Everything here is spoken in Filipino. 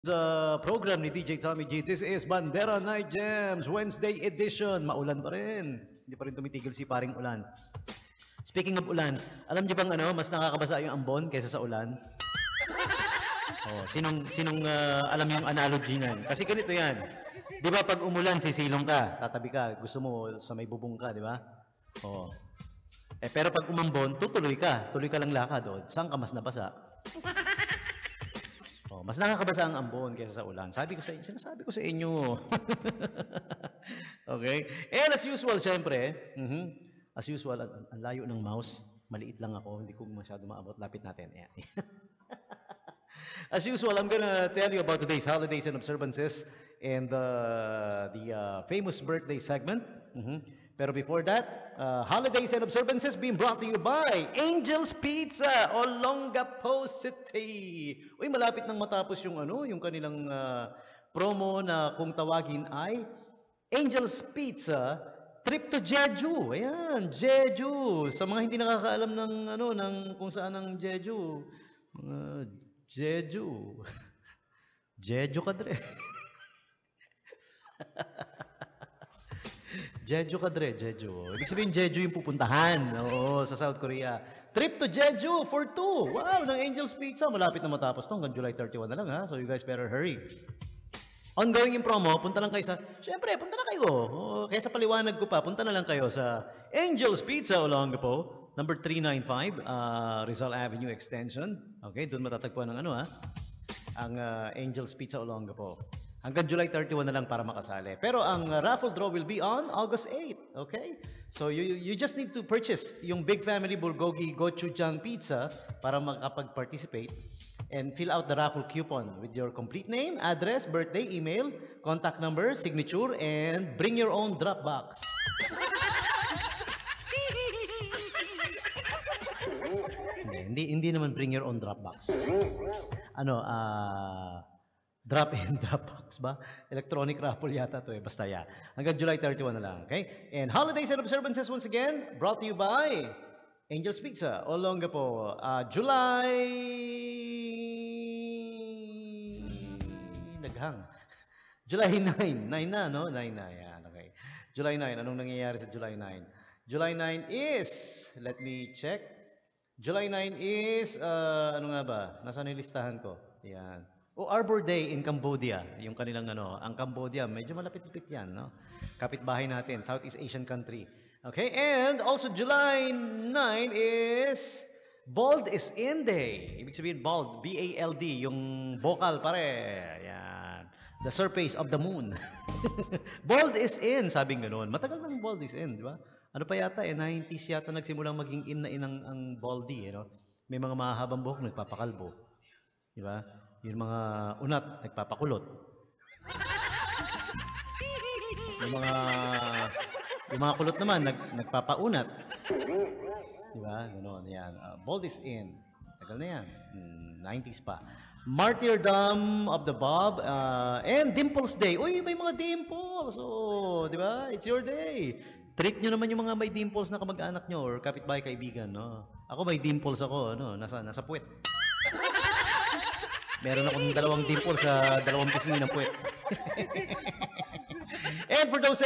Sa program ni DJ Tommy G. This is Bandera Night Jams, Wednesday edition. Maulan pa rin. Hindi pa rin tumitigil si paring ulan. Speaking of ulan, alam niyo bang mas nakakabasa yung ambon kaysa sa ulan? Oh, sinong alam yung analogy niyan? Kasi ganito 'yan. 'Di ba pag umulan sisilong ka, tatabi ka, gusto mo sa may bubong ka, 'di ba? Oh. Pero pag umambon, tutuloy ka lang lakad, oh. Saan ka mas nabasa? Oh, mas nakakabasa ang ambon kaysa sa ulan. Sinasabi ko sa inyo. Okay? And as usual, syempre, as usual, ang layo ng mouse. Maliit lang ako, hindi ko masyado maabot. Lapit natin. Ayan. As usual, I'm gonna tell you about today's holidays and observances and the famous birthday segment. Pero before that, holidays and observances being brought to you by Angel's Pizza, Olongapo City. Uy, malapit nang matapos yung kanilang promo na kung tawagin ay Angel's Pizza Trip to Jeju. Ayan, Jeju. Sa mga hindi nakakaalam ng kung saan ang Jeju. Jeju. Jeju kadre. Jeju kadre, Jeju. Ibig sabihin, Jeju yung pupuntahan. Oo, sa South Korea. Trip to Jeju for 2. Wow, ng Angel's Pizza. Malapit na matapos to. Hanggang July 31 na lang, ha? So you guys better hurry. Ongoing yung promo. Punta lang kayo sa... Siyempre, punta na kayo. Kaya sa paliwanag ko pa, punta na lang kayo sa Angel's Pizza, Olongapo. Number 395, Rizal Avenue Extension. Okay, doon matatagpuan ng ang Angel's Pizza, Olongapo. Hanggang July 31 na lang para makasali. Pero ang raffle draw will be on August 8. Okay? So you just need to purchase yung Big Family Bulgogi Gochujang Pizza para makapag-participate and fill out the raffle coupon with your complete name, address, birthday, email, contact number, signature, and bring your own drop box. Hindi naman bring your own drop box. Drop in, drop box ba? Electronic raffle yata to basta ya. Hanggang July 31 na lang, okay? And holidays and observances once again, brought to you by Angel's Pizza, Olongapo. July... Naghang. July 9. 9 na, no? 9 na, yan, okay. July 9, anong nangyayari sa July 9? July 9 is, let me check. July 9 is, ano nga ba? Nasaan yung listahan ko? Yan. Arbor Day in Cambodia, yung kanilang ang Cambodia, medyo malapit-lapit yan, no? Kapitbahay natin, Southeast Asian country. Okay, and also July 9 is Bald is in Day. Ibig sabihin bald, B-A-L-D, yung vocal pare. Yan. The surface of the moon. Bald is in, sabing ganoon. Matagal nang bald is in, di ba? Ano pa yata 90s yata nagsimulang maging in na ang baldy, May mga mahahabang buhok nagpapakalbo. Di ba? Yung mga unat, nagpapakulot. Yung mga kulot naman, nagpapaunat. Diba? Ganoon, yan. Bald is in. Tagal na yan. 90s pa. Martyrdom of the Bob, and Dimples Day. Uy, may mga dimples. Oh, di ba? It's your day. Treat nyo naman yung mga may dimples na kamag-anak nyo or kapitbahay kaibigan, no? Ako may dimples ako, nasa puwet. Meron akong 2 dimple sa 2 pisngi ng puwet. And for those